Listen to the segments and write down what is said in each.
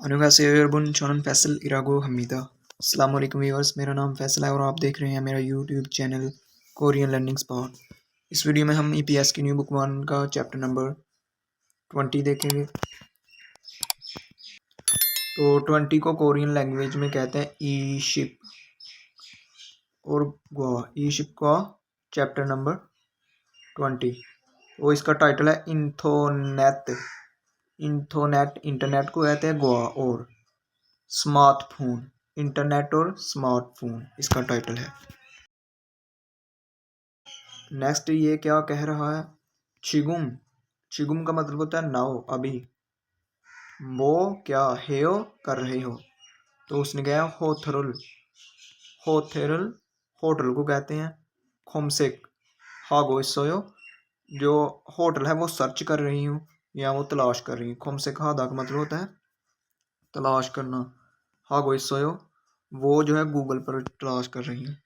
अनुगासेयो यरबुन चोनन फैसल इरागो हमीदा। अस्सलाम वालेकुम व्यूअर्स, मेरा नाम फैसल है और आप देख रहे हैं मेरा YouTube channel Korean learning spot. इस वीडियो में हम ईपीएस की न्यू बुक 1 का चैप्टर नंबर 20 देखेंगे। तो 20 को कोरियन लैंग्वेज में कहते हैं ई शिप और गोवा। ई शिप का चैप्टर नंबर 20। वो इसका टाइटल है इंथोनेट। इंटरनेट को कहते हैं गोवा और स्मार्टफोन। इंटरनेट और स्मार्टफोन इसका टाइटल है। नेक्स्ट ये क्या कह रहा है, चिगुम। चिगुम का मतलब होता है नाउ, अभी। वो क्या हेयो कर रहे हो, तो उसने कहा होथरुल। होथरुल होटल को कहते हैं। खोमसेक हागो सोयो, जो होटल है वो सर्च कर रही हूँ या वो तलाश कर रही हूँ। खोमसेक हादा का मतलब होता है तलाश करना। हागो सोयो वो जो है गूगल पर तलाश कर रही हूँ।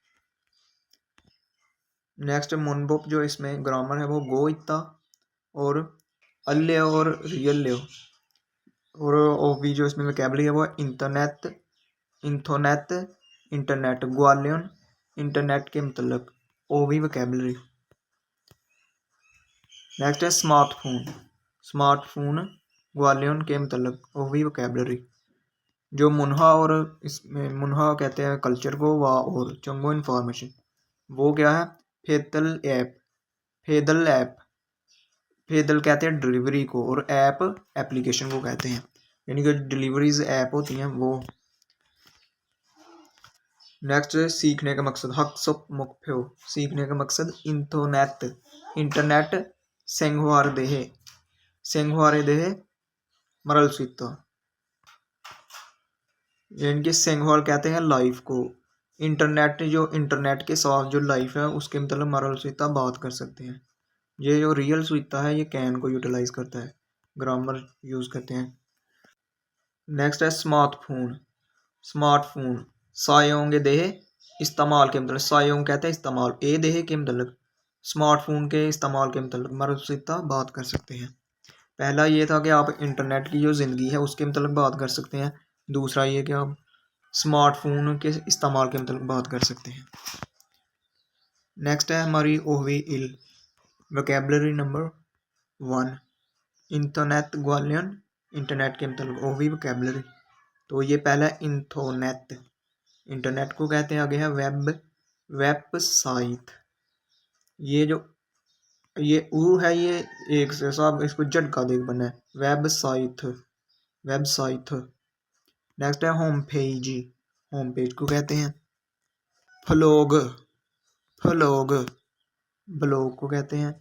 नेक्स्ट मुनबुक जो इसमें ग्रामर है वो गो इत्ता और अल्ले और रियल्ले और ओवी जो इसमें वोकैबुलरी है वो इंटरनेट, इंथोनेट, इंटरनेट, ग्वालियन इंटरनेट के मतलब ओवी वोकैबुलरी। नेक्स्ट है स्मार्टफोन। स्मार्टफोन ग्वालियन के मतलब ओवी वोकैबुलरी। जो मुनहा और इसमें मुनहा कहते हैं कल्चर को, वाह और चंगो इन्फॉर्मेशन। वो क्या है, federal app. Federal app, federal कहते हैं डिलीवरी को और ऐप एप्लीकेशन को कहते हैं, यानी कि डिलीवरीज ऐप होती हैं वो। नेक्स्ट सीखने का मकसद हक सब मुख्य। सीखने का मकसद इंटरनेट। इंटरनेट सेंगवार देहे। सेंगवारे देहे मरल स्वित्ता, यानी कि सेंगवार कहते हैं लाइफ को। इंटरनेट जो इंटरनेट के साथ जो लाइफ है उसके मतलब मरल स्वित्ता बात कर सकते हैं। ये जो रियल स्वित्ता है ये कैन को यूटिलाइज करता है, ग्रामर यूज करते हैं। नेक्स्ट है स्मार्टफोन। स्मार्टफोन सायोंग देहे इस्तेमाल के मतलब, सायोंग कहते हैं इस्तेमाल, ए देहे के मतलब स्मार्टफोन के इस्तेमाल के मतलब मर्द से बात कर सकते हैं। पहला ये था कि आप इंटरनेट की जो ज़िंदगी है उसके मतलब बात कर सकते हैं। दूसरा ये कि आप स्मार्टफोन के इस्तेमाल के मतलब बात कर सकते हैं। नेक्स्ट है हमारी ओवी इल वोकैबुलरी नंबर 1 इंटरनेट ग्वालियन इंटरनेट के मतलब ओवी वोकैबुलरी। तो ये पहला इंथोनेट, इंटरनेट को कहते हैं। आगे है वेब, वेबसाइट। ये जो ये ऊ है ये एक से साहब इसको झटका देख बना है, वेबसाइट, वेबसाइट। नेक्स्ट है होम पेज। होम पेज को कहते हैं फ्लोग, फ्लोग ब्लॉग को कहते हैं।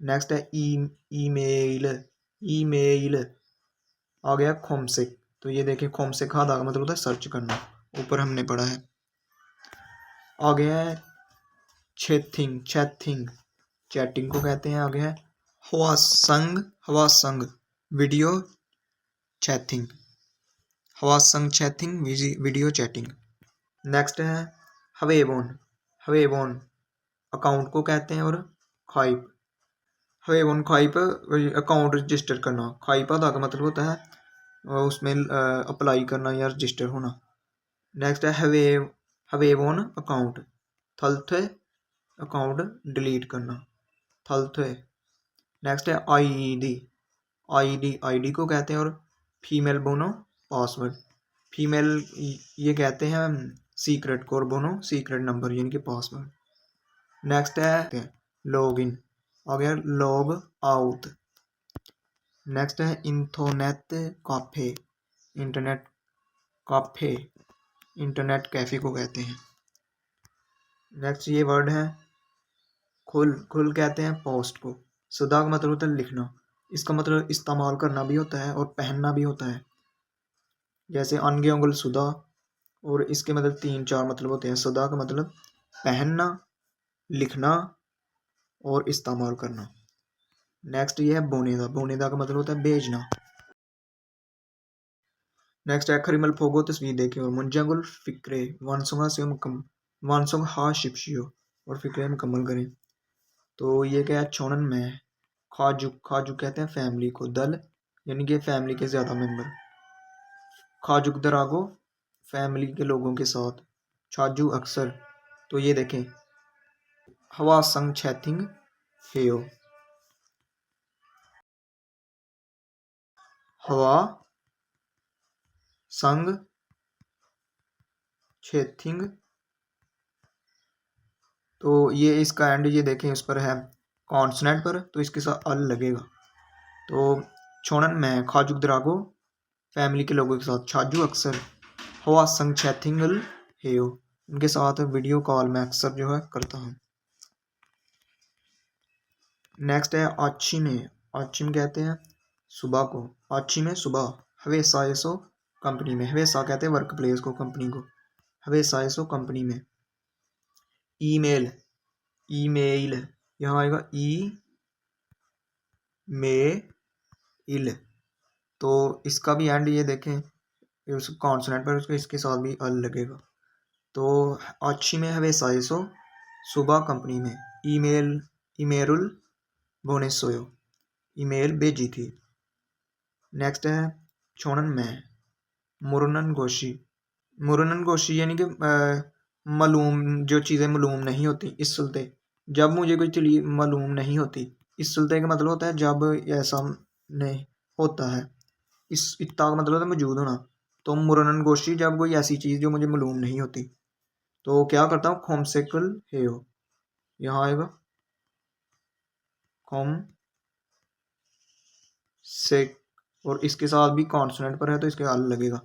नेक्स्ट है ईमेल, ईमेल। आ गया खोमसेक। तो ये देखिए खोमसेक खादा का मतलब होता है सर्च करना, ऊपर हमने पढ़ा है। आ गया है चैटिंग, चैटिंग, चैटिंग को कहते हैं। आगे है हवासंग, हवासंग वीडियो चैटिंग, हवासंग चैटिंग वीडियो चैटिंग। नेक्स्ट है हवेबोन, हवेबोन अकाउंट को कहते हैं और खाइप, हवेबोन खाइप अकाउंट रजिस्टर करना। खाइपा का मतलब होता है उसमें अप्लाई करना या रजिस्टर होना। नेक्स्ट है हवेबोन अकाउंट थलथे अकाउंट डिलीट करना, थलथे। नेक्स्ट है आईडी, आईडी आईडी को कहते हैं और फीमेल बोनो पासवर्ड। फीमेल ये कहते हैं सीक्रेट को और बोनो सीक्रेट नंबर यानी कि पासवर्ड। नेक्स्ट है लॉग इन, आ गया लॉग आउट। नेक्स्ट है internet cafe, internet cafe, internet cafe को कहते हैं। नेक्स्ट ये वर्ड है खुल, खुल कहते हैं पोस्ट को। सदा का मतलब होता है लिखना, इसका मतलब इस्तेमाल करना भी होता है और पहनना भी होता है। जैसे अनगे सुदा, और इसके मतलब 3-4 मतलब होते हैं। सदा का मतलब पहनना, लिखना और इस्तेमाल करना। नेक्स्ट ये है बोनेदा, बोनेदा का मतलब होता है भेजना। नेक्स्ट है खरीमल फोगो तस्वीर देखें और मुंजागुल फिक्रे वानसुगा से वानसुग हा शिपशियो और फिक्रे मुकम्मल करें। तो ये क्या है छोनन में खाजू, खाजू कहते हैं फैमिली को। दल यानी कि फैमिली के ज़्यादा मेंबर। खाजुक दरागो फैमिली के लोगों के साथ, छाजू अक्सर। तो ये देखें हवा संग छैथिंग हेयो, हवा संग छेथिंग। तो ये इसका एंड ये देखें उस पर है कॉन्सनेंट पर, तो इसके साथ अल लगेगा। तो छोड़न में खाजुक दरागो फैमिली के लोगों के साथ, छाजू अक्सर हवा संग छैथिंगल हेयो, उनके साथ वीडियो कॉल में अक्सर जो है करता हूँ। नेक्स्ट है आची में, आची में कहते हैं सुबह को, आची में सुबह। हवे सायसो कंपनी में, हवे सा कहते हैं वर्क प्लेस को, कंपनी को, हवे सायसो कंपनी में। ईमेल, ईमेल यहाँ आएगा ई मेल। तो इसका भी एंड ये देखें उस कॉन्सोनेंट पर, उसके इसके साथ भी अल लगेगा। तो अच्छी में हवे साइसो सुबह कंपनी में, ईमेल ईमेरुल बोनेसोयो, ईमेल भेजी थी। नेक्स्ट है छोड़न में मुरनन गोशी, मुरनन गोशी यानी कि मालूम जो चीज़ें मालूम नहीं होती, इस सुलते। जब मुझे कोई चीज़ मालूम नहीं होती, इस सुलते का मतलब होता है जब ऐसा नहीं होता है। इस इत्ता का मतलब होता है मौजूद होना। तो मुरनन गोशी जब कोई ऐसी चीज़ जो मुझे मालूम नहीं होती, तो क्या करता हूँ खोमसेकल हेयो, यहाँ आएगा खोम से, और इसके साथ भी कॉन्सोनेंट पर है तो इसके आल लगेगा।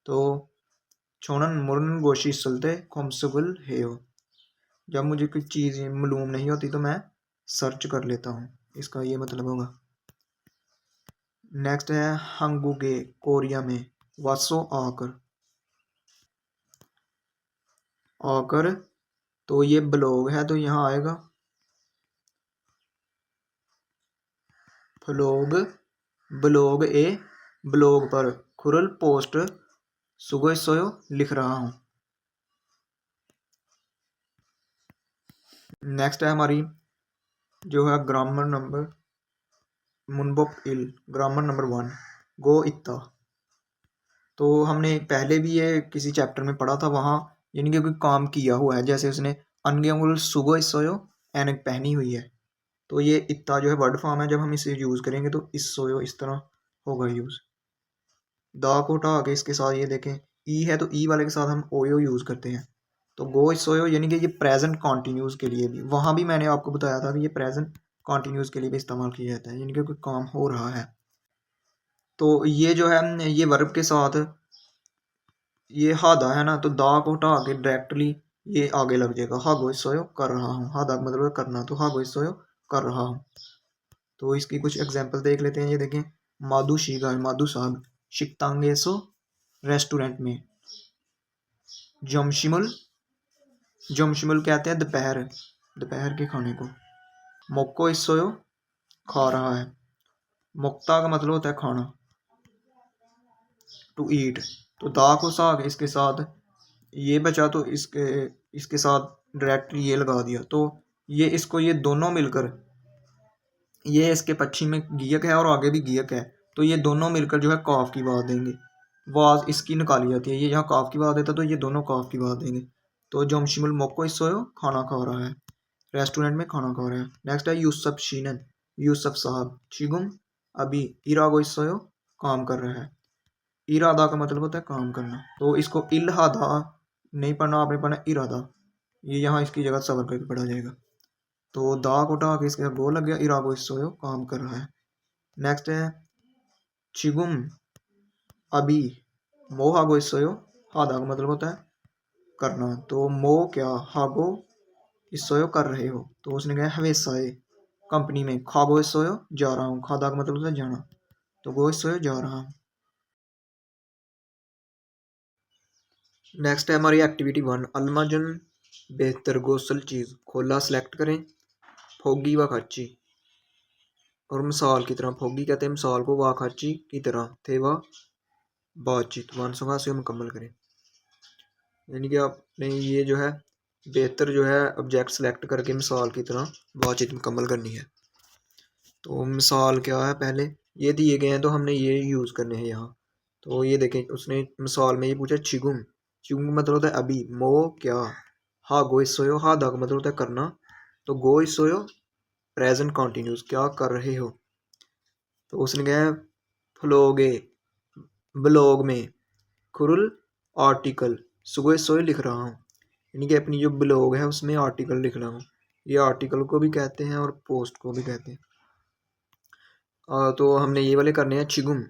तो छोड़न मुरनन गोशी सुलते खोमसुगल हेयो, जब मुझे कोई चीज़ मालूम नहीं होती तो मैं सर्च कर लेता हूँ, इसका ये मतलब होगा। नेक्स्ट है हंगुगे कोरिया में, वासो आकर, आकर। तो ये ब्लॉग है तो यहाँ आएगा ब्लॉग, ब्लॉग ए ब्लॉग पर खुरल पोस्ट सुगो सोयो लिख रहा हूँ। नेक्स्ट है हमारी जो है ग्रामर नंबर मुनबोप इल, ग्रामर नंबर 1 गो इत्ता। तो हमने पहले भी ये किसी चैप्टर में पढ़ा था, वहाँ यानी कि कोई काम किया हुआ है, जैसे उसने अनगेमुल सुगो सोयो एनक पहनी हुई है। तो ये इत्ता जो है वर्ड फॉर्म है, जब हम इसे यूज़ करेंगे तो इस सोयो इस तरह होगा यूज़। दा को हटा के इसके साथ ये देखें ई है, तो ई वाले के साथ हम ओयो यूज़ करते हैं। तो गो सोयो यानी कि ये प्रेजेंट कॉन्टीन्यूस के लिए भी, वहाँ भी मैंने आपको बताया था कि ये प्रेजेंट कॉन्टीन्यूस के लिए भी इस्तेमाल किया जाता है, यानी कि कोई काम हो रहा है। तो ये जो है ये वर्ब के साथ ये हादा है ना, तो दा को हटा के डायरेक्टली ये आगे लग जाएगा, हा गो सोयो कर रहा हूँ। हादा का मतलब करना, तो हा गो सोयो कर रहा हूँ। तो इसकी कुछ एग्जांपल देख लेते हैं। ये देखें माधु शीगा, माधु साहब शिकतांगेसो रेस्टोरेंट में। जमशिमुल, जमशिमुल कहते हैं दोपहर, दोपहर के खाने को। मोक्को इसोयो खा रहा है। मुक्ता का मतलब होता है खाना, टू ईट। तो दा को साग इसके साथ ये बचा, तो इसके इसके साथ डायरेक्टली ये लगा दिया, तो ये इसको ये दोनों मिलकर, ये इसके पश्चिम में गियक है और आगे भी गियक है, तो ये दोनों मिलकर जो है काफ की बात देंगे। वाज इसकी निकाली जाती है, ये यहाँ काफ की बात देता तो ये दोनों काफ की बात देंगे। तो जमशिमुल मोक्को इसोयो खाना खा रहा है, रेस्टोरेंट में खाना खा रहा है। नेक्स्ट है यूसुफ शीनन, यूसुफ साहब चिगुम अभी इरागो इसोयो काम कर रहा है। इरादा का मतलब होता है काम करना, तो इसको इल्हादा नहीं पढ़ना, आपने पढ़ना इरादा, ये यहाँ इसकी जगह सबर करके पढ़ा जाएगा। तो दा को उठा के इसके गो लग गया, इरागो इसोयो काम कर रहा है। नेक्स्ट है चिगुम अभी मोहागो इसोयो, हादा का मतलब होता है करना, तो मो क्या हागो इसोयो कर रहे हो, तो उसने कहा हवेसाए कंपनी में। खागो इसोयो जा रहा हूँ, खादा का मतलब होता है जाना, तो गो इसोयो जा रहा हूँ। नेक्स्ट है हमारी एक्टिविटी 1 अलमाजन बेहतर गोसल चीज़ खोला सेलेक्ट करें, फोगी व खर्ची। और मिसाल की तरह, फोगी कहते हैं मिसाल को, व खर्ची की तरह थे वह बातचीत, वानसंगा से मुकम्मल करें। यानी कि आपने ये जो है बेहतर जो है ऑब्जेक्ट सेलेक्ट करके मिसाल की तरह बातचीत मुकम्मल करनी है। तो मिसाल क्या है, पहले ये दिए गए हैं तो हमने ये यूज़ करने हैं यहाँ। तो ये देखें उसने मिसाल में ये पूछा छिगुम। छिगुम का मतलब होता है अभी। मो क्या, हा गो सोयो, हा दा का मतलब होता है करना, तो गो सोयो प्रेजेंट कॉन्टिन्यूस, क्या कर रहे हो। तो उसने कहा है फ्लोगे ब्लॉग में, खुरुल आर्टिकल, सुबह सोए लिख रहा हूँ, यानी कि अपनी जो ब्लॉग है उसमें आर्टिकल लिख रहा हूँ। ये आर्टिकल को भी कहते हैं और पोस्ट को भी कहते हैं। तो हमने ये वाले करने हैं छिगुम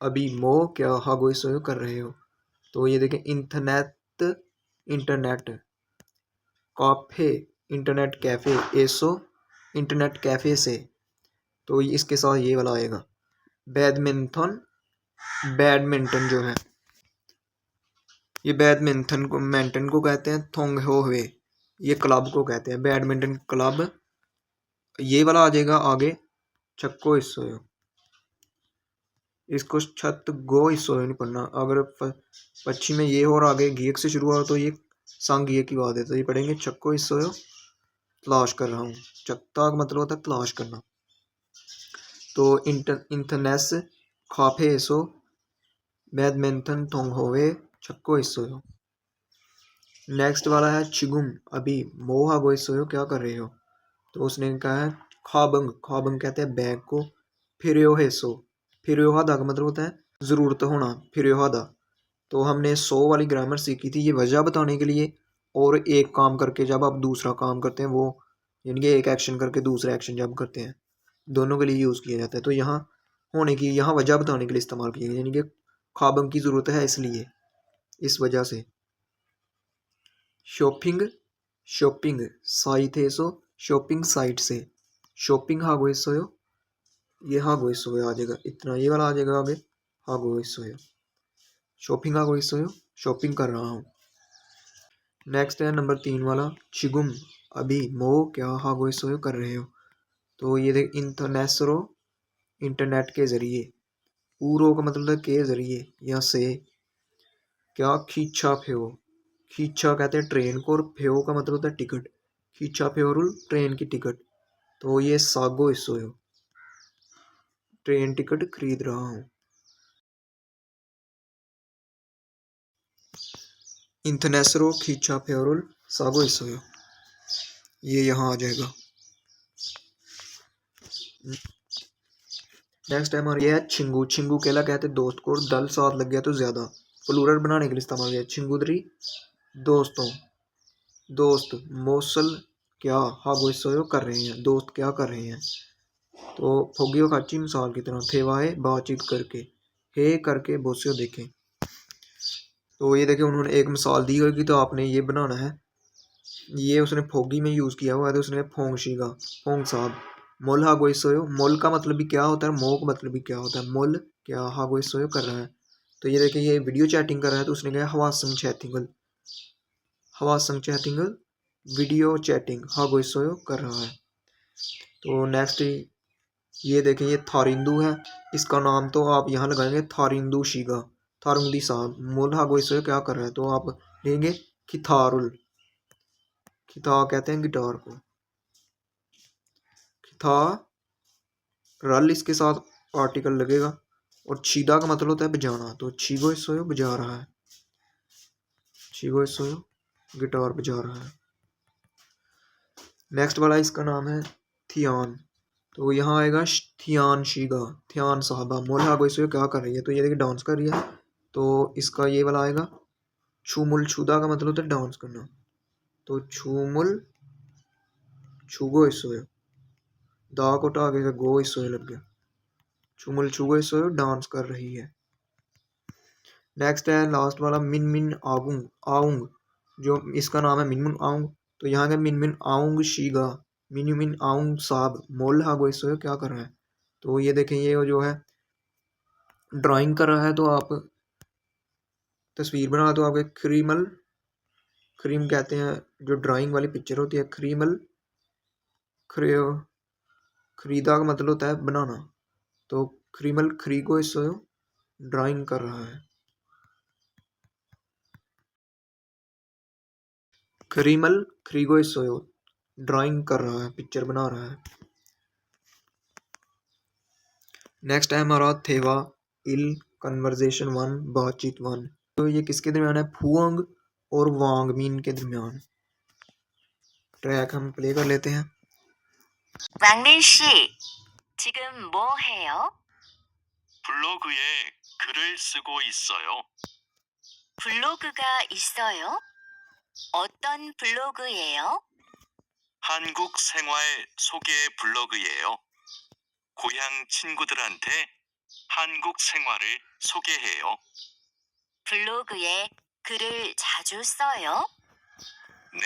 अभी, मो क्या, हा गो सोयो कर रहे हो। तो ये देखें internet, internet cafe, internet cafe, एसो इंटरनेट कैफे से, तो इसके साथ ये वाला आएगा। बैडमिंटन, बैडमिंटन जो है ये बैडमिंटन को मेंटन को कहते हैं, थोंग हो हुए ये क्लब को कहते हैं, बैडमिंटन क्लब। ये वाला आ जाएगा आगे छक्को हिस्सोयो, इसको छत गो हिस्सोयो नहीं पढ़ना। अगर पश्चिम में ये और आगे गीक से शुरू हुआ तो ये संग ये की बात है, तो ये पढ़ेंगे छक्को हिस्सोयो तलाश कर रहा हूँ। चक्ता का मतलब होता है तलाश करना। तो इंटरनेस खाफे हिस्सो बैडमिंटन थोंग होवे छक्को हिस्सोयो। नेक्स्ट वाला है छिगुम अभी, मोहा गो हिस्सोयो क्या कर रहे हो। तो उसने कहा है खाबंग, खाबंग कहते हैं बैग को, फिर हेसो, फिर हादा का मतलब होता है ज़रूरत होना, फिर हादा। तो हमने 100 वाली ग्रामर सीखी थी, ये वजह बताने के लिए, और एक काम करके जब आप दूसरा काम करते हैं वो, यानी कि एक एक्शन करके दूसरा एक्शन जब करते हैं, दोनों के लिए यूज़ किया जाता है। तो यहाँ होने की, यहाँ वजह बताने के लिए इस्तेमाल किया गया, यानी कि खाबंग की ज़रूरत है इसलिए, इस वजह से। शॉपिंग, शॉपिंग साइट है सो, शॉपिंग साइट से, शॉपिंग हागो सोयो, ये हागो सोयो आ जाएगा, इतना ये वाला आ जाएगा आगे हागो सोयो, शॉपिंग हागो सोयो शॉपिंग कर रहा हूँ। नेक्स्ट है नंबर 3 वाला छिगुम अभी, मो क्या, हागो सोयो कर रहे हो। तो ये देख इंटरनेसरो इंटरनेट के जरिए, पूरो का मतलब के जरिए या से, क्या खींचा फेो, खींचा कहते हैं ट्रेन को, और फेो का मतलब होता है टिकट, खींचा फेोरुल ट्रेन की टिकट। तो ये सागो हिस्सोयो ट्रेन टिकट खरीद रहा हूँ। इंथनेसरो खींचा फेोरुल सागो हिस्सोयो, ये यहाँ आ जाएगा। नेक्स्ट है हमारी है छिंगू, छिंगू केला कहते हैं दोस्त को, और दल साथ लग गया तो ज्यादा, प्लूरल बनाने के लिए इस्तेमाल किया छिंगुदरी दोस्तों, दोस्त मौसल क्या, हागो हिस्सोयो कर रहे हैं, दोस्त क्या कर रहे हैं। तो फोगियो खाची मिसाल की तरह, थेवाए बातचीत करके, हे करके बोसियो देखें। तो ये देखिए उन्होंने एक मिसाल दी होगी तो आपने ये बनाना है। ये उसने फोगी में यूज़ किया हुआ है, तो उसने फोंग शीगा, फोंग साहब मोल हा गोई सोयो, मोल का मतलब भी क्या होता है, मो का मतलब भी क्या होता है, मोल क्या हा गोई सोयो कर रहा है। तो ये देखिए ये वीडियो चैटिंग कर रहा है, तो उसने कहा हवा संग चैटिंगल, हवा संग चैटिंगल वीडियो चैटिंग हा गोई सोयो कर रहा है। तो नेक्स्ट ये देखें ये थारिंदू है, इसका नाम तो आप यहाँ लगाएंगे थारिंदू शीगा, थारुंगदी साहब मोल हा गोई सोयो क्या कर रहा है, तो आप लेंगे खिथारुल, खिता कहते हैं गिटार को, खिथा रल इसके साथ आर्टिकल लगेगा, और छीदा का मतलब होता है बजाना, तो छीगो सोयो बजा रहा है, छीगो सोयो गिटार बजा रहा है। नेक्स्ट वाला इसका नाम है थियान, तो यहाँ आएगा थियान शीगा, थियान साहबा मोला गो सोयो क्या कर रही है, तो ये देखिए डांस कर रही है, तो इसका ये वाला आएगा छूमुल, छुदा का मतलब होता है डांस करना, तो छूमुल छुगो सोयो, दा को टा के गो सोयो लग गया, छुमुल छुगो सोयो डांस कर रही है। नेक्स्ट है लास्ट वाला मिन मिन आउंग, आउंग जो इसका नाम है मिन मिन आउंग, तो यहाँ का मिन मिन आउंग शीगा, मिन मिन आउंग साहब मोल हा गो इसो क्या कर रहा है। तो ये देखें ये जो है ड्राइंग कर रहा है, तो आप तस्वीर बना, तो आपके क्रीमल, क्रीम कहते हैं जो ड्राइंग वाली पिक्चर होती है, क्रीमल खरीदा का मतलब होता है बनाना, तो क्रीमल खरी को इसो ड्राइंग कर रहा है, क्रीमल खरीगो इसो ड्राइंग कर रहा है, पिक्चर बना रहा है। नेक्स्ट है हमारा थेवा इल कन्वर्जेशन 1 बातचीत 1। तो ये किसके दरमियान है? फुआंग और वांग मीन के दरमियान। ट्रैक हम प्ले कर लेते हैं। 왕민 씨, 지금 뭐 해요? 블로그에 글을 쓰고 있어요. 블로그가 있어요? 어떤 블로그예요? 한국 생활 소개 블로그예요. 고향 친구들한테 한국 생활을 소개해요. 블로그에 글을 자주 써요? 네,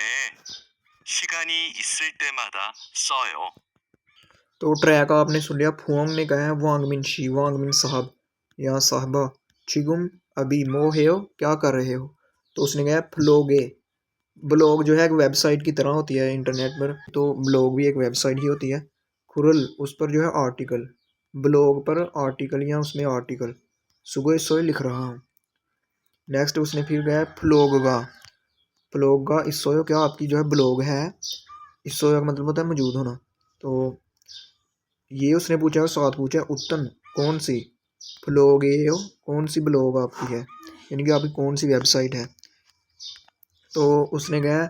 시간이 있을 때마다 써요. तो ट्रैक आपने सुन लिया। फुआंग ने कहा है वांग मिन शी, वांग मिन साहब या साहबा, चिगुम अभी मो हेयो क्या कर रहे हो। तो उसने कहा फ्लोगे। ब्लॉग जो है एक वेबसाइट की तरह होती है इंटरनेट पर, तो ब्लॉग भी एक वेबसाइट ही होती है। खुरल उस पर जो है आर्टिकल, ब्लॉग पर आर्टिकल या उसमें आर्टिकल सुबह सोए लिख रहा हूँ। नेक्स्ट उसने फिर कहा फ्लोगा, फ्लोगा इसोयो क्या आपकी जो है ब्लॉग है। इसोयो का मतलब होता है मौजूद होना। तो ये उसने पूछा और साथ पूछा उत्तन कौन सी फ्लोगेयो, कौन सी ब्लॉग आपकी है, यानी कि आपकी कौन सी वेबसाइट है। तो उसने कहा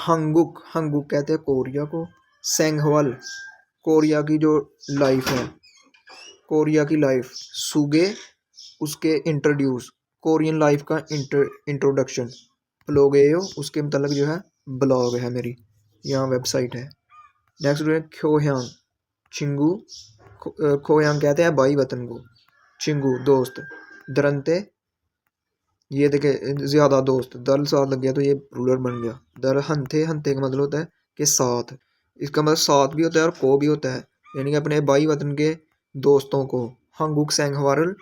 हंगुक, हंगुक कहते हैं कोरिया को। सेंगहवाल कोरिया की जो लाइफ है, कोरिया की लाइफ। सुगे उसके इंट्रोड्यूस, कोरियन लाइफ का इंट्रोडक्शन। फ्लोगेयो उसके मतलब जो है ब्लॉग है मेरी, यहाँ वेबसाइट है। नेक्स्ट ख्योयांग चिंगू, खोयांग कहते हैं भाई वतन को। चिंगू दोस्त। दरंते ये देखे ज्यादा दोस्त, दल साथ लग गया तो ये रूलर बन गया। दर हंथे, हंथे का मतलब होता है कि साथ, इसका मतलब साथ भी होता है और को भी होता है, यानी कि अपने भाई वतन के दोस्तों को। हंगुक सेंगवारल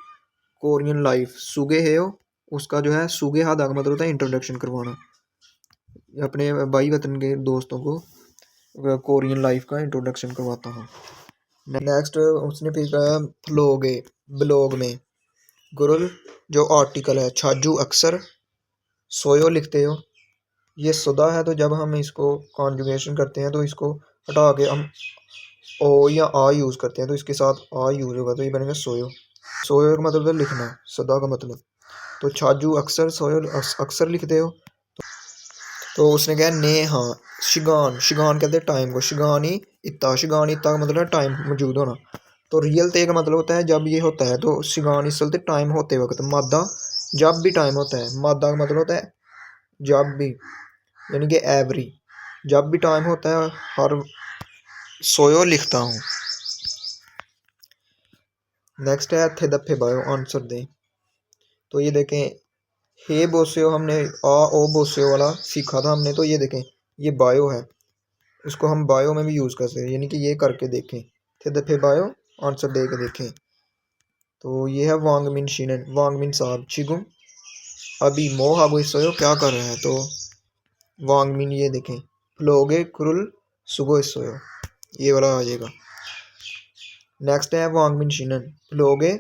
कोरियन लाइफ। सुगे हेयो उसका जो है सुगे हादा का मतलब होता है इंट्रोडक्शन करवाना, अपने भाई वतन के दोस्तों को कोरियन लाइफ का इंट्रोडक्शन करवाता हूँ। नेक्स्ट उसने फिर कहा फ्लोगे, ब्लॉग में। गुरुल जो आर्टिकल है। छाजू अक्सर, सोयो लिखते हो। ये सुदा है तो जब हम इसको कॉन्जुगेशन करते हैं तो इसको हटा के हम ओ या आ यूज़ करते हैं, तो इसके साथ आ यूज़ होगा तो ये बनेगा सोयो। सोयो का मतलब है लिखना, सदा का मतलब। तो छाजू अक्सर, सोयो अक्सर लिखते हो। तो उसने कहा ने हाँ। शिगान, शिगान कहते हैं टाइम को। शिगानी इत्ता, शिगान इत्ता का मतलब है टाइम मौजूद होना। तो रियल ते का मतलब होता है जब ये होता है, तो शिगान इस चलते टाइम होते वक्त। मादा जब भी टाइम होता है, मादा का मतलब होता है जब भी, यानी कि एवरी, जब भी टाइम होता है हर सोयो लिखता हूँ। नेक्स्ट है थे दफे बायो, आंसर दें। तो ये देखें हे बोसेओ हमने आ ओ बोसेओ वाला सीखा था हमने, तो ये देखें ये बायो है, इसको हम बायो में भी यूज़ कर सकते हैं, यानी कि ये करके देखें। थे दफे बायो आंसर दे के देखें। तो ये है वांग मिन शीनन, वांग मिन साहब। चिगुम अभी मोह आगो सोयो क्या कर रहे हैं। तो वांग मिन ये देखें फ्लोगे कुरुल सुगो सोयो, ये वाला आ जाएगा। नेक्स्ट है वांग मिन शीनन फ्लोगे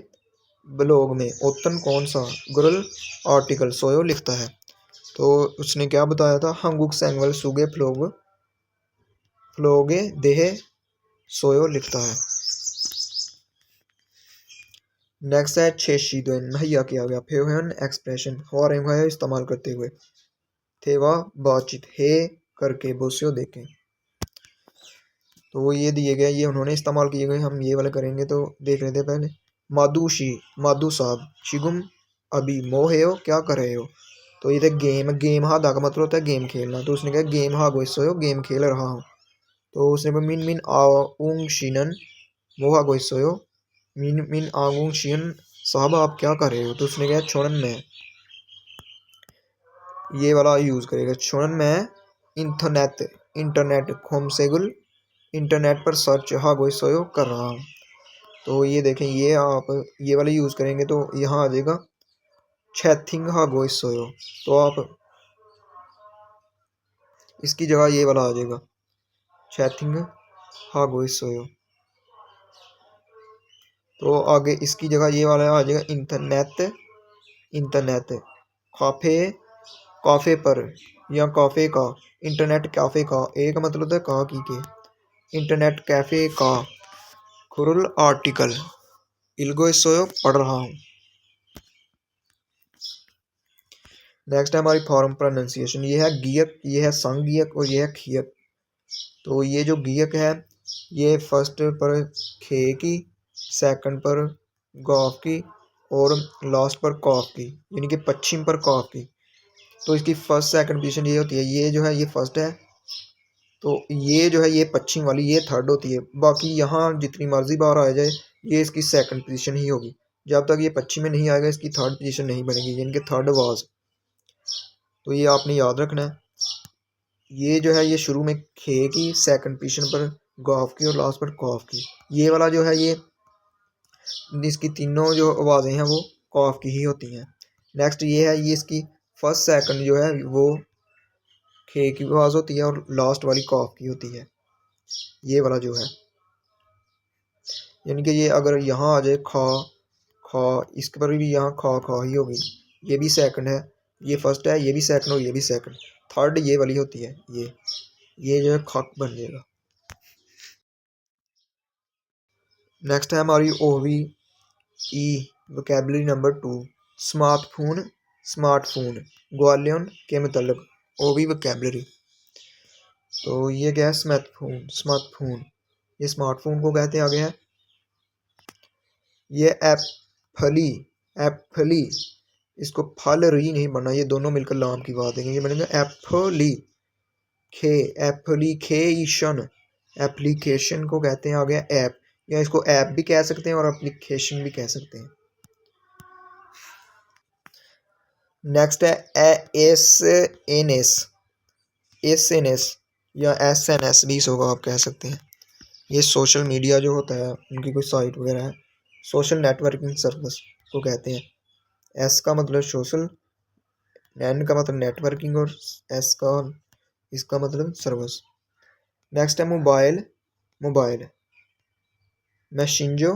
ब्लॉग में। ओतन कौन सा, गुरुल आर्टिकल, सोयो लिखता है। तो उसने क्या बताया था, हंगुक सेंगवल सुगे फ्लोग, फ्लोगे देहे सोयो लिखता है। नेक्स्ट है छेशी दोन मुहैया किया गया। फेहन एक्सप्रेशन हो इस्तेमाल करते हुए। थेवा बातचीत, हे करके बोसियो देखें। तो वो ये दिए गए, ये उन्होंने इस्तेमाल किए गए, हम ये वाले करेंगे। तो देख लेते हैं पहले। मादूशी, मादू साहब। शिगुम अभी मोहेयो क्या कर रहे हो। तो ये थे गेम, गेम हादा का मतलब होता है गेम खेलना। तो उसने कहा गेम हा गोइसोयो, गेम खेल रहा हूँ। तो उसने कहा मिन मिन आउंग शीनन मोहा गोइसोयो, मिन मिन आउंग शीन साहब आप क्या कर रहे हो। तो उसने कहा छोड़न में, ये वाला यूज़ करेगा। छोड़न में इंटरनेट, इंटरनेट खोमसेगुल इंटरनेट पर सर्च हा गोइसोयो कर रहा हूँ। तो ये देखें ये आप ये वाला यूज़ करेंगे तो यहाँ आ जाएगा छैथिंग हा गोइसोयो। तो आप इसकी जगह ये वाला आ जाएगा छैथिंग हा गोइसोयो। तो आगे इसकी जगह ये वाला आ जाएगा इंटरनेट, इंटरनेट काफ़े, काफ़े पर या काफ़े का। इंटरनेट कैफ़े का, एक मतलब होता है का की के। इंटरनेट कैफ़े का। खुरुल आर्टिकल इल्गोइसोयो पढ़ रहा हूँ। नेक्स्ट है हमारी फॉर्म प्रोनाउंसिएशन। ये है गियक, ये है संगियक और ये है खियक। तो ये जो गियक है ये फर्स्ट पर खे की, सेकंड पर गॉफ की और लास्ट पर कॉफ की, यानी कि पश्चिम पर कॉफ की। तो इसकी फर्स्ट सेकंड पोजीशन ये होती है, ये जो है ये फर्स्ट है, तो ये जो है ये पश्चिम वाली ये थर्ड होती है। बाकी यहाँ जितनी मर्जी बार आ जाए ये इसकी सेकंड पोजीशन ही होगी। जब तक ये पश्चिम में नहीं आएगा इसकी थर्ड पोजीशन नहीं बनेगी, यानी कि थर्ड आवाज। तो ये आपने याद रखना है। ये जो है ये शुरू में खे की, सेकंड पोजीशन पर गॉफ की और लास्ट पर कॉफ की। ये वाला जो है ये इसकी तीनों जो आवाज़ें हैं वो कॉफ की ही होती हैं। नेक्स्ट ये है, ये इसकी फर्स्ट सेकंड जो है वो खे की आवाज़ होती है और लास्ट वाली कॉफ की होती है, ये वाला जो है। यानी कि ये अगर यहाँ आ जाए खा खा, इसके पर भी यहाँ खा खा ही होगी। ये भी सेकंड है, ये फर्स्ट है, ये भी सेकंड और ये भी सेकंड। थर्ड ये वाली होती है, ये जो है खक बन जाएगा। नेक्स्ट है हमारी ओवी ई वोकैबुलरी नंबर 2, स्मार्टफोन। स्मार्टफोन ग्वालियन के मतलब ओवी वोकैबुलरी। तो ये क्या है, स्मार्टफोन। स्मार्टफोन ये स्मार्टफोन को कहते हैं। आगे है ये एप्पली। एप्पली इसको फल री नहीं बनना, ये दोनों मिलकर लाम की बात देंगे, ये बनेगा एप्पली खे। एप्लीकेशन, एप्लीकेशन को कहते हैं। आ गया ऐप, या इसको ऐप भी कह सकते हैं और एप्लीकेशन भी कह सकते हैं। नेक्स्ट है S N S. S N S या एस एन एस भी इसको आप कह सकते हैं। ये सोशल मीडिया जो होता है उनकी कोई साइट वगैरह है, सोशल नेटवर्किंग सर्विस को कहते हैं। एस का मतलब सोशल, एन का मतलब नेटवर्किंग और एस का इसका मतलब सर्विस। नेक्स्ट है mobile. Mobile messenger,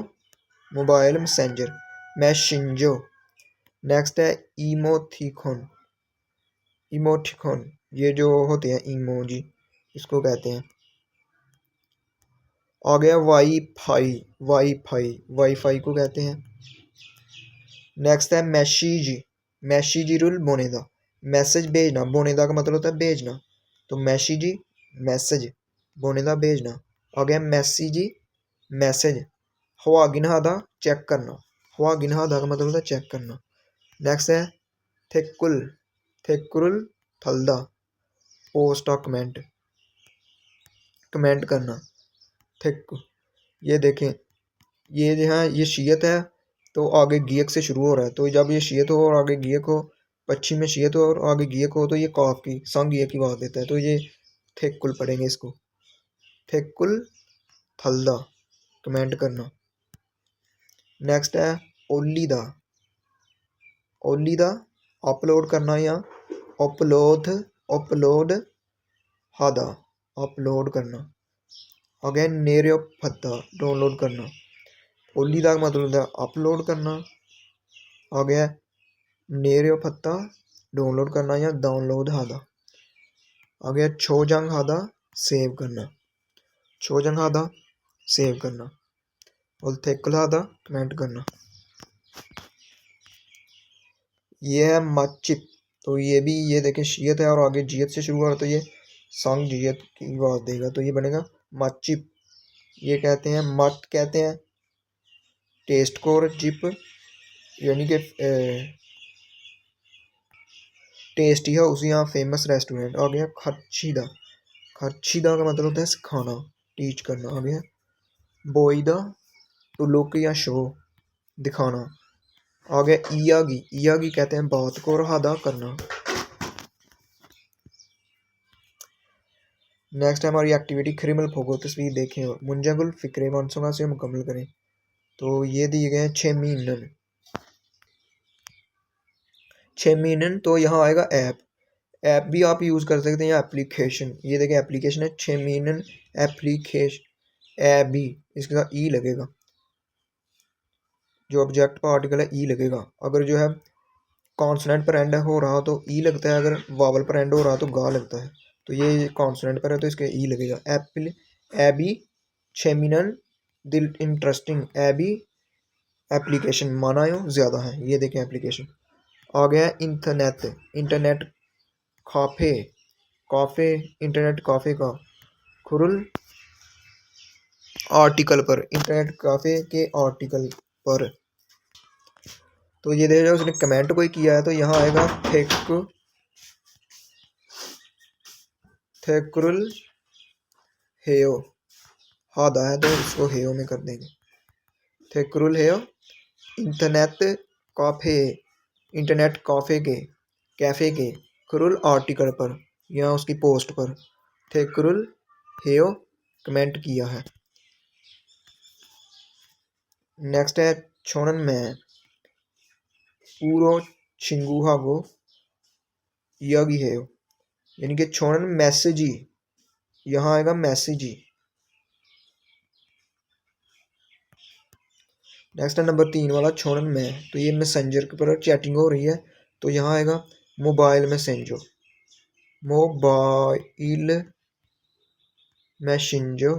mobile messenger messenger. Next है इमोथिकॉन। इमोटिकॉन ये जो होते हैं इमोजी इसको कहते हैं। आ गया वाईफाई। वाईफाई वाईफाई को कहते हैं। नेक्स्ट है मैसेज। मैसेज रूल बोनेदा, मैसेज भेजना। बोनेदा का मतलब होता है भेजना, तो मैसेज मैसेज, बोनेदा भेजना। आ गया मैसेज मैसेज। हवा गिनहादा चेक करना। हवा गिनहादा का मतलब होता है चेक करना। नेक्स्ट है थेकुल। थेकुल थल्दा पोस्ट कमेंट, कमेंट करना। थिक ये देखें, ये जो है ये शीयत है तो आगे गियक से शुरू हो रहा है। तो जब ये शीयत हो और आगे गियक हो, पश्चिम में शीयत हो और आगे गियक हो, तो ये काफ की संग गियक की बात देता है। तो ये थेकुल पढ़ेंगे इसको, थेकुल थल्दा कमेंट करना। नेक्स्ट है ओलीदा। ओलीदा अपलोड करना या अपलोड, अपलोड हादा अपलोड करना। आगे नेरियो फत्ता डाउनलोड करना। ओलीदा का मतलब होता है अपलोड करना। आ गया नेरियो फत्ता डाउनलोड करना या डाउनलोड हादा। आ गया छोजंग हादा सेव करना। छोजंग हादा सेव करना और थेकुल हादा कमेंट करना। ये है मचिप। तो ये भी ये देखें शीयत है और आगे जियत से शुरू हो रहा है, तो ये संग जियत की आवाज देगा, तो ये बनेगा मचिप। ये कहते हैं मट कहते हैं टेस्ट को, और जिप यानी कि टेस्टी हाउस या फेमस रेस्टोरेंट। आ गया खर्चीदा। खर्चीदा का मतलब होता है सिखाना, टीच करना। आ गया बोईदा टू लुक या शो, दिखाना। आ गया इयागी। इयागी कहते हैं बात को और हादा करना। नेक्स्ट है हमारी एक्टिविटी खरिमल फोगो तस्वीर देखें और मुंजागुल फिक्रे मानसूंगा से मुकम्मल करें। तो ये दिए गए हैं 6 मीनन। 6 मीनन तो यहाँ आएगा ऐप। ऐप भी आप यूज़ कर सकते हैं या एप्लीकेशन। ये देखें एप्लीकेशन है 6 मीनन एप्लीकेशन। ऐप भी इसके साथ ई लगेगा, जो ऑब्जेक्ट का आर्टिकल है ई लगेगा। अगर जो है कॉन्सोनेंट पर एंड हो रहा तो ई लगता है, अगर वावल पर एंड हो रहा तो गा लगता है। तो ये कॉन्सोनेंट पर है तो इसके ई लगेगा। एप्पल एबी छेमिनन दिल इंटरेस्टिंग। एबी एप्लीकेशन माना ज़्यादा है। ये देखें एप्लीकेशन। आ गया है इंटरनेट, इंटरनेट काफ़े, काफ़े इंटरनेट काफ़े का खुरुल आर्टिकल पर, इंटरनेट काफ़े के आर्टिकल पर। तो ये देखो उसने कमेंट कोई किया है तो यहाँ आएगा थेक्रुल हेयो, हादा है तो इसको हेयो में कर देंगे, थेक्रुल हेयो इंटरनेट काफ़े, इंटरनेट कैफ़े के क्रुल आर्टिकल पर, यहाँ उसकी पोस्ट पर थेक्रुल हेयो कमेंट किया है। नेक्स्ट है छोनन में पूरो छिंगुहागो यगी हेयो, यानी कि छोनन मैसेजी, यहाँ आएगा मैसेजी। नेक्स्ट है नंबर 3 वाला छोनन में, तो ये मैसेंजर के ऊपर चैटिंग हो रही है तो यहाँ आएगा मोबाइल मैसेंजो, मोबाइल मैसेंजो।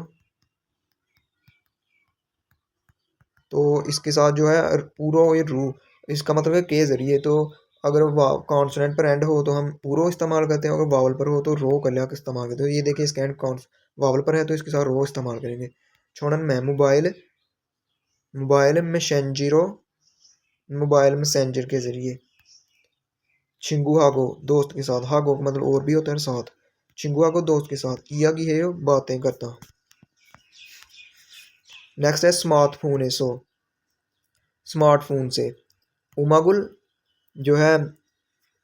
तो इसके साथ जो है पूरा ये रू, इसका मतलब है के ज़रिए, तो अगर कॉन्सोनेंट पर एंड हो तो हम पूरो इस्तेमाल करते हैं, अगर वावल पर हो तो रो कर लिया इस्तेमाल करते हैं। तो ये देखिए इसका एंड कौन वावल पर है तो इसके साथ रो इस्तेमाल करेंगे। छोड़न में मोबाइल, मोबाइल मैसेंजरो, मोबाइल मैसेंजर के ज़रिए। छिंगू हागो दोस्त के साथ, हागो का मतलब और भी होता है साथ, छिंगू हागो दोस्त के साथ, इया की है बातें करता। नेक्स्ट है स्मार्टफोन है, सो स्मार्टफोन से उमागुल जो है,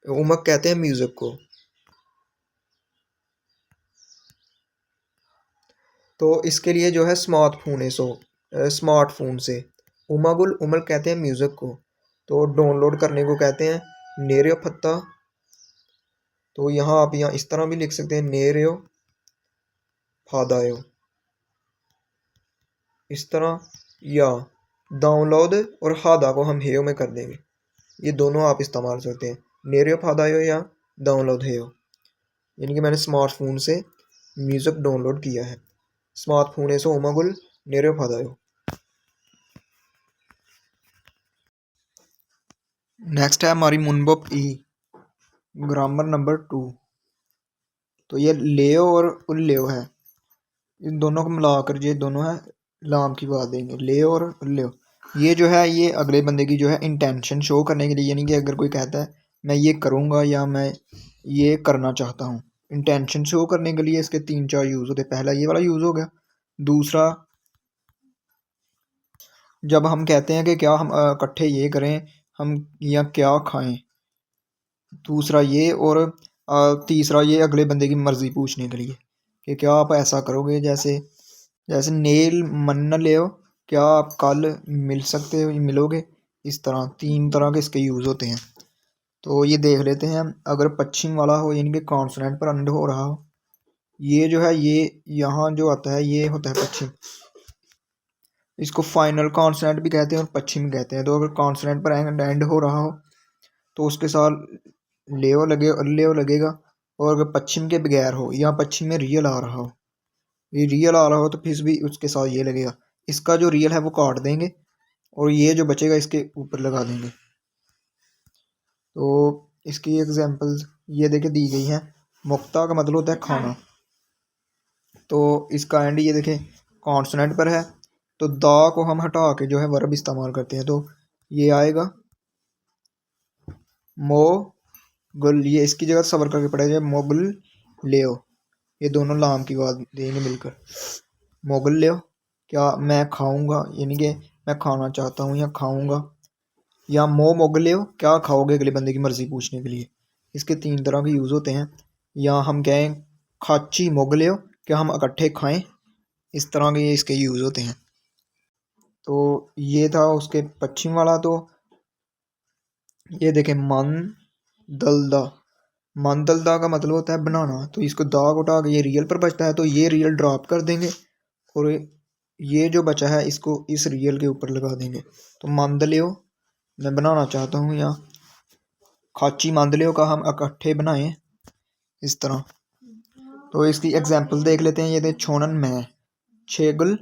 उमक कहते हैं म्यूज़िक को, तो इसके लिए जो है स्मार्टफोन है, सो स्मार्टफोन से उमागुल उमल कहते हैं म्यूज़िक को, तो डाउनलोड करने को कहते हैं नेरियो फत्ता। तो यहाँ आप यहाँ इस तरह भी लिख सकते हैं नेरियो फादायो, इस तरह, या डाउनलोड और हादा को हम हेयो में कर देंगे, ये दोनों आप इस्तेमाल करते हैं, नेरियो फादायो या डाउनलोड हेयो। यानी कि मैंने स्मार्टफोन से म्यूज़िक डाउनलोड किया है, स्मार्टफोन है सो उमागुल नेरियो फादायो। नेक्स्ट है हमारी मुनबप ई, ग्रामर नंबर 2। तो ये लेओ और उल्लेओ है, इन दोनों को मिलाकर ये दोनों है लाम की बात देंगे, लेओ और उल्लेओ। ये जो है ये अगले बंदे की जो है इंटेंशन शो करने के लिए, यानी कि अगर कोई कहता है मैं ये करूँगा या मैं ये करना चाहता हूँ, इंटेंशन शो करने के लिए इसके 3-4 यूज़ होते हैं। पहला ये वाला यूज़ हो गया, दूसरा जब हम कहते हैं कि क्या हम इकट्ठे ये करें हम या क्या खाएं, दूसरा ये, और तीसरा ये अगले बंदे की मर्ज़ी पूछने के लिए कि क्या आप ऐसा करोगे, जैसे जैसे नेल मन ले, क्या आप कल मिल सकते हो, मिलोगे, इस तरह 3 तरह के इसके यूज़ होते हैं। तो ये देख लेते हैं, अगर पश्चिम वाला हो यानी कि कॉन्सोनेंट पर एंड हो रहा हो, ये जो है ये यहाँ जो आता है ये होता है पश्चिम, इसको फाइनल कॉन्सोनेंट भी कहते हैं और पश्चिम कहते हैं। तो अगर कॉन्सोनेंट पर एंड हो रहा हो तो उसके साथ लेओ लगेगा, और अगर पश्चिम के बगैर हो या पश्चिम में रियल आ रहा हो, ये रियल आ रहा हो तो फिर भी उसके साथ ये लगेगा, इसका जो रियल है वो काट देंगे और ये जो बचेगा इसके ऊपर लगा देंगे। तो इसकी एग्जांपल्स ये देखे दी गई हैं। मुक्ता का मतलब होता है खाना, तो इसका एंड ये देखें कॉन्सोनेंट पर है, तो दा को हम हटा के जो है वर्ब इस्तेमाल करते हैं, तो ये आएगा मो गुल, ये इसकी जगह सबर करके पड़ेगा मोगल लेओ, ये दोनों लाम की बात देंगे मिलकर, मोगल लेओ क्या मैं खाऊंगा, यानी कि मैं खाना चाहता हूँ या खाऊंगा, या मोगलेओ क्या खाओगे अगले बंदे की मर्ज़ी पूछने के लिए। इसके 3 तरह के यूज़ होते हैं, या हम कहें खाची मोगलेओ क्या हम इकट्ठे खाएं, इस तरह के ये इसके यूज़ होते हैं। तो ये था उसके पश्चिम वाला। तो ये देखें मन दलदा, मन दलदा का मतलब होता है बनाना, तो इसको दा को उठा के ये रियल पर बचता है तो ये रियल ड्रॉप कर देंगे और ये जो बचा है इसको इस रियल के ऊपर लगा देंगे। तो मंदलियो मैं बनाना चाहता हूँ, या खाची मंदलियो का हम इकट्ठे बनाएं, इस तरह। तो इसकी एग्जांपल देख लेते हैं। ये दे छोनन में छेगल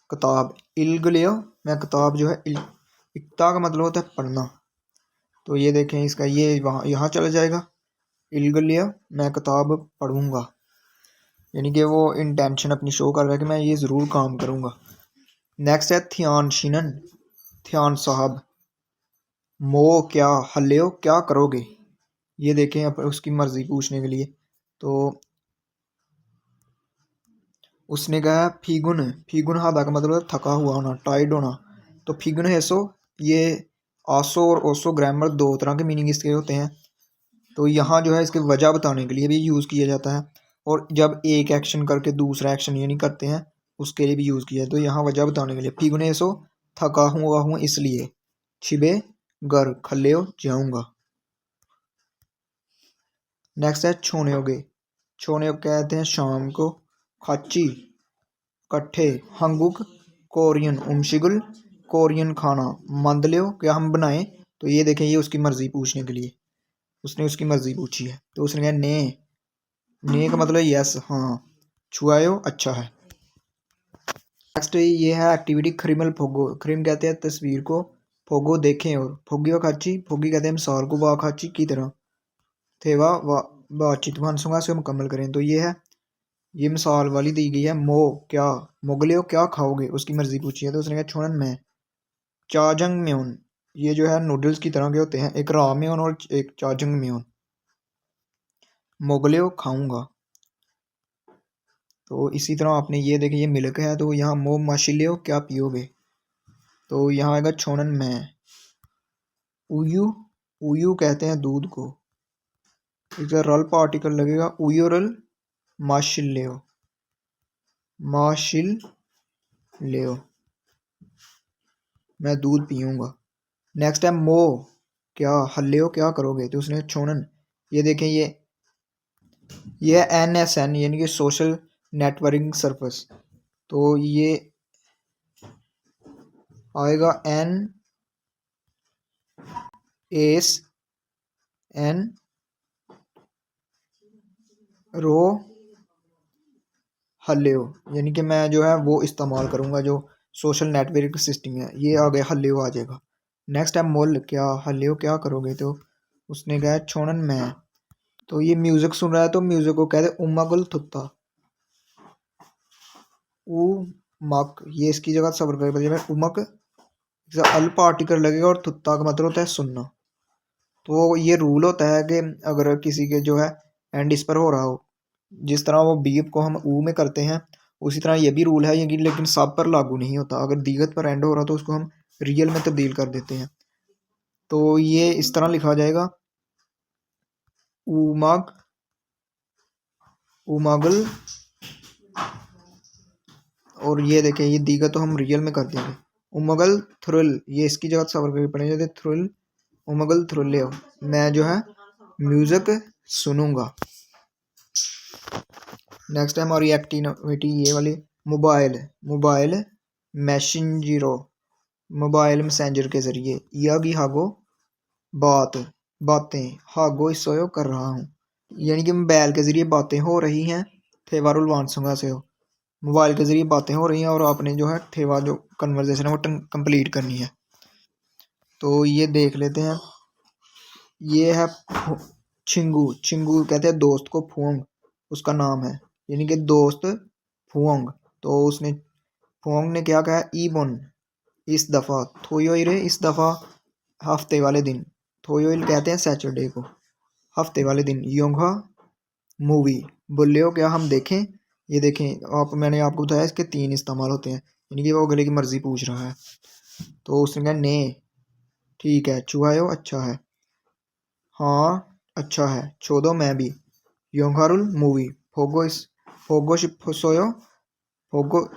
किताब, इल्गलियो मैं किताब जो है इक्ता का मतलब होता है पढ़ना, तो ये देखें इसका ये वहाँ यहाँ चला जाएगा। इल्गलिया मैं किताब पढ़ूंगा, यानी कि वो इंटेंशन अपनी शो कर रहा है कि मैं ये ज़रूर काम करूंगा। नेक्स्ट है थियान शिनन, थियान साहब। मो क्या हल्लेओ क्या करोगे, ये देखें अब उसकी मर्जी पूछने के लिए। तो उसने कहा फीगुन, फीगुन हादा का मतलब थका हुआ होना, टाइड होना। तो फीगुन हेसो, ये आसो और ओसो ग्रामर दो तरह के मीनिंग इसके होते हैं। तो यहाँ जो है इसकी वजह बताने के लिए भी यूज़ किया जाता है, और जब एक एक्शन करके दूसरा एक्शन यानी करते हैं उसके लिए भी यूज़ किया है। तो यहाँ वजह बताने के लिए फीगुन हेसो थका हुआ हूँ इसलिए, छिबे घर खल्लेओ जाऊँगा। नेक्स्ट है छोनेोगे, छोने कहते हैं शाम को। खाची कट्ठे, हंगुक कोरियन, उमशिगुल कोरियन खाना, मंदलियो क्या हम बनाएं। तो ये देखें ये उसकी मर्जी पूछने के लिए, उसने उसकी मर्जी पूछी है। तो उसने कहा ने, ने का मतलब यस हाँ, छुआयो अच्छा है। नेक्स्ट ये है एक्टिविटी खरिमल फोगो, खरिम कहते हैं तस्वीर को, फोगो देखें, और फोगियो खाची, फोगी कहते हैं मिसाल को, वाह खाची की तरह, थे वाह बातचीत भानसूंगा से मुकम्मल करें। तो ये है, ये मिसाल वाली दी गई है। मो क्या, मोगलियो क्या खाओगे, उसकी मर्जी पूछी है। तो उसने कहा छोड़न में चाजंग म्योन, ये जो है नूडल्स की तरह के होते हैं, एक रामेन और एक चाजंग म्योन। मोगलियो खाऊंगा। तो इसी तरह आपने ये देखे ये मिल्क है, तो यहाँ मो माशिलियो क्या पियोगे। तो यहाँ आएगा छोड़न में उयू, उयू कहते हैं दूध को, इधर रल पार्टिकल लगेगा, उयोरल माशिलियो, माशिल लियो, मैं दूध पीऊँगा। नेक्स्ट है मो क्या हल्लेओ क्या करोगे। तो उसने छोड़न, ये देखें ये NSN यानी कि सोशल नेटवर्किंग सर्विस। तो ये आएगा NSN रो हल्लेओ, यानी कि मैं जो है वो इस्तेमाल करूँगा जो सोशल नेटवर्क सिस्टम है, ये आ गया हल्लेओ आ जाएगा। नेक्स्ट है मोल क्या हल्लेओ क्या करोगे। तो उसने कहा छोड़न मैं, तो ये म्यूजिक सुन रहा है, तो म्यूजिक को कहते उमगल थुत्ता, उमक, ये इसकी जगह सबर कर बजे उमक अल पार्टिकल लगेगा, और थुत्ता का मतलब होता है सुनना। तो ये रूल होता है कि अगर किसी के जो है एंड इस पर हो रहा हो, जिस तरह वो बीप को हम ऊ में करते हैं उसी तरह ये भी रूल है ये, लेकिन सब पर लागू नहीं होता। अगर दीगत पर एंड हो रहा तो उसको हम रियल में तब्दील कर देते हैं। तो ये इस तरह लिखा जाएगा उमग, उमगल, और ये देखें ये दीगत तो हम रियल में कर देंगे। उमगल थ्रिल, ये इसकी जगह सबर करके पढ़े जाते थ्रिल, उमगल थ्रिल, मैं जो है म्यूजिक सुनूंगा। नेक्स्ट है हमारी एक्टिविटी ये वाली, मोबाइल, मोबाइल मैसेंजरो, मोबाइल मैसेंजर के जरिए, यागी हागो बात, बातें, हागो इसोयो कर रहा हूँ, यानी कि मोबाइल के जरिए बातें हो रही हैं। थेवारुल वानसुंगा से हो, मोबाइल के जरिए बातें हो रही हैं और आपने जो है थेवा जो कन्वर्जेशन है वो कंप्लीट करनी है। तो ये देख लेते हैं, ये है छिंगू, छिंगू कहते हैं दोस्त को, फुओंग उसका नाम है, यानी कि दोस्त फुओंग। तो उसने फुओंग ने क्या कहा, ईबोन इस दफ़ा, थोयोइरे इस दफ़ा, हफ्ते वाले दिन, थोयोइल कहते हैं सैटरडे को, हफ्ते वाले दिन, योंगा मूवी, बोलियो क्या हम देखें। ये देखें आप, मैंने आपको बताया इसके 3 इस्तेमाल होते हैं, यानी कि वो अगले की मर्जी पूछ रहा है। तो उसने कहा ने ठीक है, चुहायो अच्छा है, हाँ अच्छा है, छोदो मैं भी, योंगारुल मूवी, फोगो इस, फोगो शिप्सोयो, फोगो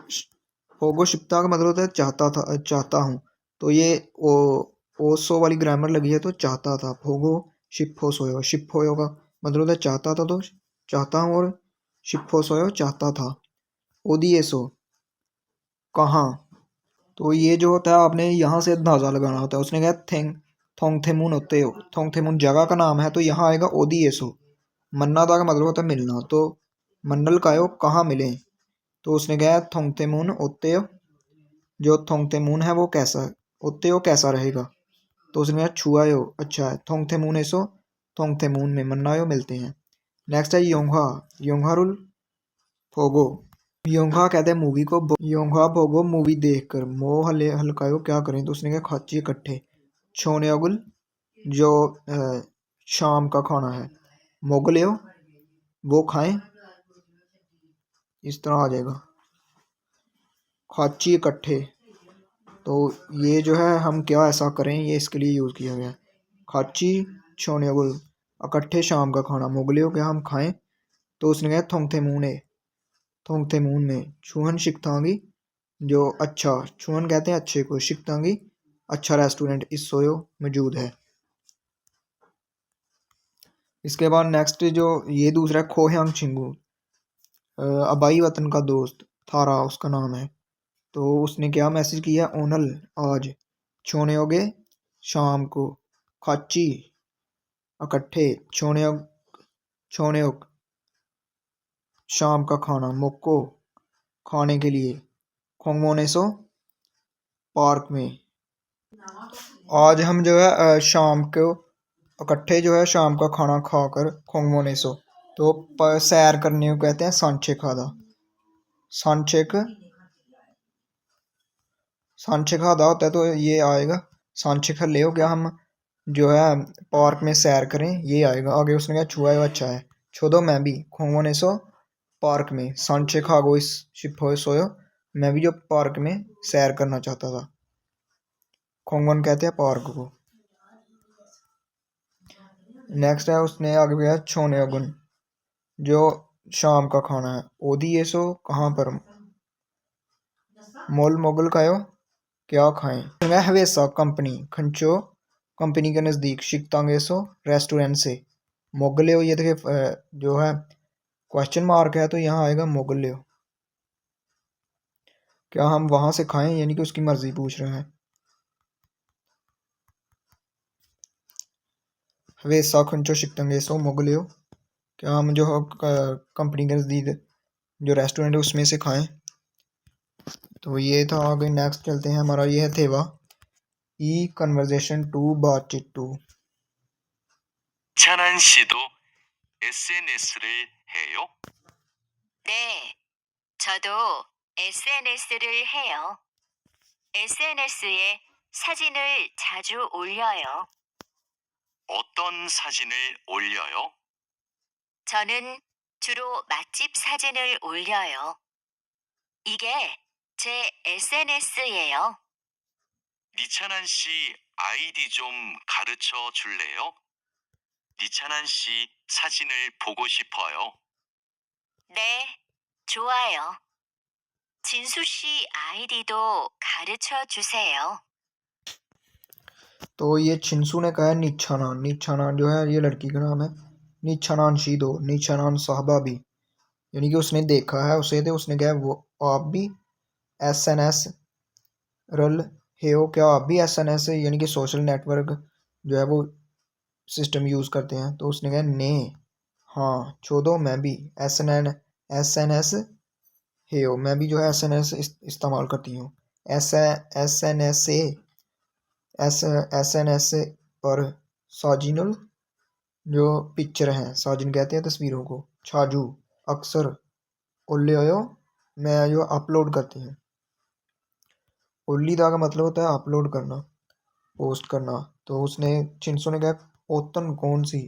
फोगो शिप्ता का मतलब होता है चाहता था, चाहता हूँ। तो ये ओसो वाली ग्रामर लगी है, तो चाहता था, फोगो शिप्पो सोयो, शिप्पोयो का मतलब होता है चाहता था, तो चाहता हूँ, और शिप्पो सोयो चाहता था। ओदिएसो कहाँ, तो ये जो होता है आपने यहाँ से अंदाजा लगाना होता है। उसने कहा थोंगथेमुन होते हो, थोंगथेमुन जगह का नाम है, तो यहाँ आएगा ओदिएसो, मन्नादा का मतलब होता है मिलना, तो मन्नल कायो कहाँ मिले। तो उसने कहा थोंगथेमुन ओत्ते, जो थोंगथेमुन है वो कैसा, ओत्ते कैसा रहेगा। तो उसने कहा छुआयो अच्छा है। थोंगथेमून एसो थोंगथेमून में मन्नायो मिलते हैं। नेक्स्ट है योंघा योंघारुल फोगो योंघा कहते हैं मूवी को। योंघा फोगो मूवी देखकर मोह हले हल्कायो क्या करें, तो उसने कहा खाची इकट्ठे। छोनेगुल जो शाम का खाना है। मोगलियो वो खाएं, इस तरह आ जाएगा खाची इकट्ठे। तो ये जो है हम क्या ऐसा करें, ये इसके लिए यूज़ किया गया है। खाची छोनेगुल इकट्ठे शाम का खाना। मोगलियो क्या हम खाएं, तो उसने कहा थोंगथेमून में। छुहन शिकतांगी जो अच्छा, छुहन कहते हैं अच्छे को, शिकतांगी अच्छा रेस्टोरेंट इस सोयो मौजूद है। इसके बाद नेक्स्ट जो ये दूसरा खोह्यांग छिंगू अबाई वतन का दोस्त थारा उसका नाम है। तो उसने क्या मैसेज किया, ओनल आज, छोनेोगे शाम को, खाची इकट्ठे, छोनेोग शाम का खाना, मोको खाने के लिए, खोंगमोनेसो पार्क में। आज हम जो है शाम को इकट्ठे जो है शाम का खाना खाकर खोंगमोनेसो, तो सैर करने को कहते हैं सांचे खादा। सांचेक सांचे खादा होता है, तो ये आएगा सांचे खा ले हो क्या हम जो है पार्क में सैर करें, ये आएगा आगे। उसने कहा छुआ है अच्छा है। छोदो मैं भी खोंगमोनेसो पार्क में, सांचे खागो इस शिपो सोयो, मैं भी जो पार्क में सैर करना चाहता था। खोंगवन कहते हैं पार्क को। नेक्स्ट है उसने आगे गया छोने अगुन जो शाम का खाना है। ओदी ये सो कहाँ पर, मोल मोगल खायो क्या खाएं। हवेसा कंपनी खंचो कंपनी के नज़दीक, शिकतांगेसो रेस्टोरेंट से, मोगलियो ये देखिए जो है क्वेश्चन मार्क है, तो यहाँ आएगा मोगलियो, क्या हम वहां से खाएं, यानी कि उसकी मर्जी पूछ रहे हैं। हवेसा खंचो शिकतांगेसो मोगलियो क्या हम जो कंपनी के नज़दीक जो रेस्टोरेंट है उसमें से खाएं। तो ये था। आगे नेक्स्ट चलते हैं, हमारा ये है थेवा ई कन्वर्जेशन टू बातचीत to. 찬한 씨도 SNS를 해요? 네, 저도 SNS를 해요. SNS에 사진을 자주 올려요. 어떤 사진을 올려요? 저는 주로 맛집 사진을 올려요. 이게 제 SNS예요. 니찬한 씨 아이디 좀 가르쳐 줄래요? 니찬한 씨 사진을 보고 싶어요. 네, 좋아요. 진수 씨 아이디도 가르쳐 주세요. तो ये छिंसू ने कहा है नीछानान, नीछानान जो है ये लड़की का नाम है। नीछानान शीदो, नीछानान साहबा भी, यानी कि उसने देखा है उसे, तो उसने कहा वो आप भी SNS रल है हो क्या, आप भी SNS यानी कि सोशल नेटवर्क जो है वो सिस्टम यूज़ करते हैं। तो उसने कहा ने हाँ, छोड़ो मैं भी SNS है हो, मैं भी जो है SNS इस्तेमाल करती हूँ। SNS पर साजिनुल जो पिक्चर हैं, साजिन कहते हैं तस्वीरों को, छाजू अक्सर, ओल्लियो मैं जो अपलोड करती हूँ। ओल्लीदा का मतलब होता है अपलोड करना, पोस्ट करना। तो उसने चिंसो ने कहा ओतन कौन सी,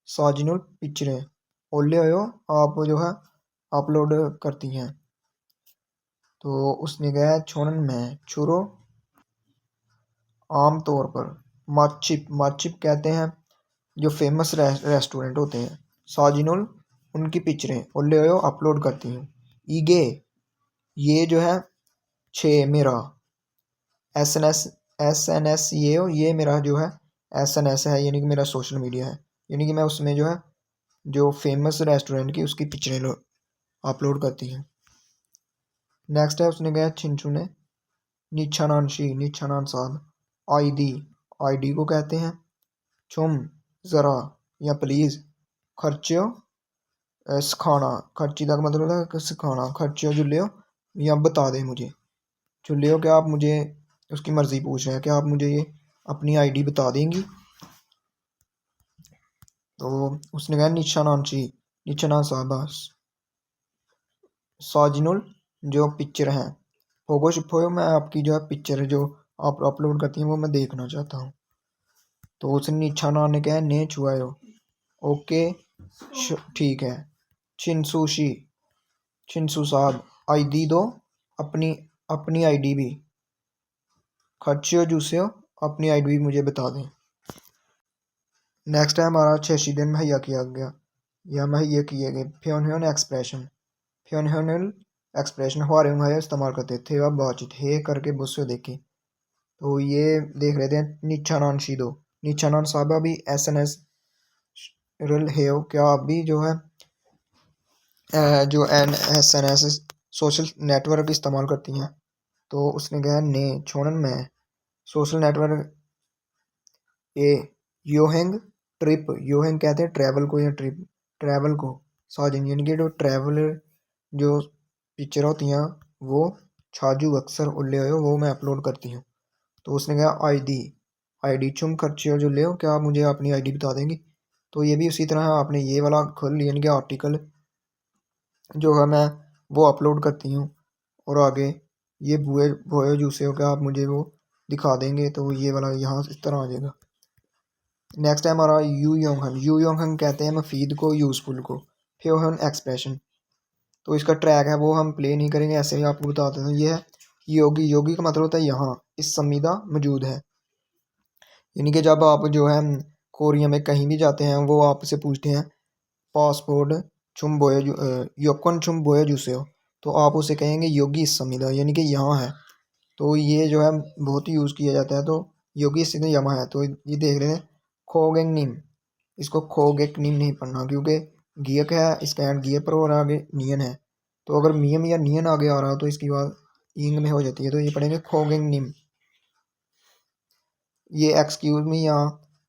साजिनुल पिक्चरें, ओल्लियो आप जो है अपलोड करती हैं। तो उसने कहा छोड़न में छुरो आम तौर पर, माचिप कहते हैं जो फेमस रेस्टोरेंट होते हैं। साजिनुल उनकी पिक्चरें, ओल्लियो अपलोड करती हूँ। ईगे ये जो है मेरा SNS ये मेरा जो है SNS है, यानी कि मेरा सोशल मीडिया है, यानी कि मैं उसमें जो है जो फेमस रेस्टोरेंट की उसकी पिक्चरें अपलोड करती हूँ। नेक्स्ट है उसने कहा छिंचू ने नीछानान साहब, आईडी को कहते हैं चुम ज़रा या प्लीज़, खर्चो सिखाना, खर्ची का मतलब है सिखाना, खर्चो जुल्लियो या बता दें मुझे, जुल्लियो क्या आप मुझे उसकी मर्ज़ी पूछ रहे हैं, क्या आप मुझे ये अपनी आईडी बता देंगी। तो उसने कहा निशाना साहबा साजिनुल जो पिक्चर हैं फोगो शिफोयो, मैं आपकी जो है पिक्चर जो आप अपलोड करती हैं वो मैं देखना चाहता हूँ। तो उसने निशाना ने कहा ने छुआयो, ओके ठीक है। छिंसू साहब आईडी दो, अपनी आईडी भी खर्चियो जूसियो, अपनी आईडी भी मुझे बता दें। नेक्स्ट है हमारा 6 दिन मुहैया किया गया या मुहैया किए गए फ्योनह्योन एक्सप्रेशन हमारे मुहैया इस्तेमाल करते थे अब बातचीत हे करके बुस्से देखे। तो ये देख रहे थे निचानान शीदो, निचानान साहबा भी SNS रल है क्या आप भी जो है जो SNS सोशल नेटवर्क इस्तेमाल करती हैं। तो उसने कहा ने छोड़न में सोशल नेटवर्क ए योहेंग ट्रिप, योहेंग कहते हैं ट्रैवल को या ट्रैवल को, साजिन यानी कि जो ट्रैवलर जो पिक्चर होती हैं वो छाजू अक्सर उल्ले हो वो मैं अपलोड करती हूँ। तो उसने कहा आईडी चुम खर्चे जो ले हो, क्या आप मुझे अपनी आईडी बता देंगी। तो ये भी उसी तरह आपने ये वाला खोल लिया, यानी कि आर्टिकल जो है मैं वो अपलोड करती हूँ और आगे ये भोए जूसे हो, क्या आप मुझे वो दिखा देंगे। तो ये वाला यहाँ इस तरह आ जाएगा। नेक्स्ट है हमारा यू योंगहन कहते हैं मफीद को, यूज़फुल को। फ्योहन एक्सप्रेशन, तो इसका ट्रैक है वो हम प्ले नहीं करेंगे, ऐसे ही आपको बताते हैं। ये है योगी का मतलब होता है यहाँ इस संविदा मौजूद है, यानी कि जब आप जो है कोरिया में कहीं भी जाते हैं वो आपसे पूछते हैं पासपोर्ट चुम बोया योकन चुम बोया जूसे हो, तो आप उसे कहेंगे योगी इस संविदा, यानी कि यहाँ है। तो ये जो है बहुत यूज़ किया जाता है। तो योगी इस यहाँ है। तो ये देख रहे हैं खोगेंग नीम, इसको खोगेक नीम नहीं पढ़ना क्योंकि गियक है इसका एंड गियर पर और आगे नियन है। तो अगर मियम या नियन आगे आ रहा हो तो इसकी बात इंग में हो जाती है। तो ये पढ़ेंगे खोगेंग नीम। ये एक्सक्यूज मी या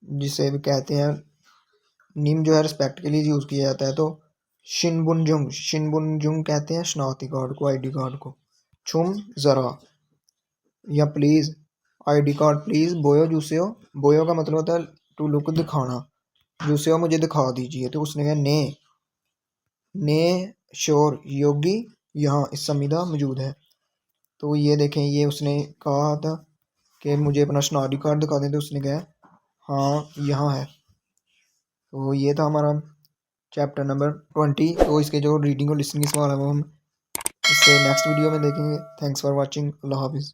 जिसे भी कहते हैं निम जो है रिस्पेक्ट के लिए यूज़ किया जाता है। तो शिनबुनजुंग कहते हैं शनाख्ती कार्ड को, आईडी कार्ड को। छुम ज़रा या प्लीज़, आईडी कार्ड प्लीज़। बोयो जूसे हो, बोयो का मतलब होता है टू लुक दिखाना, जूसे हो मुझे दिखा दीजिए। तो उसने कहा ने श्योर योगी यहाँ इस संविदा मौजूद है। तो ये देखें ये उसने कहा था कि मुझे अपना शनाख्ती कार्ड दिखा दें, तो उसने कहा हाँ यहाँ है। तो ये था हमारा चैप्टर नंबर 20। तो इसके जो रीडिंग और लिसनिंग के सवाल है वो हम इससे नेक्स्ट वीडियो में देखेंगे। Thanks for watching. अल्लाह हाफिज़।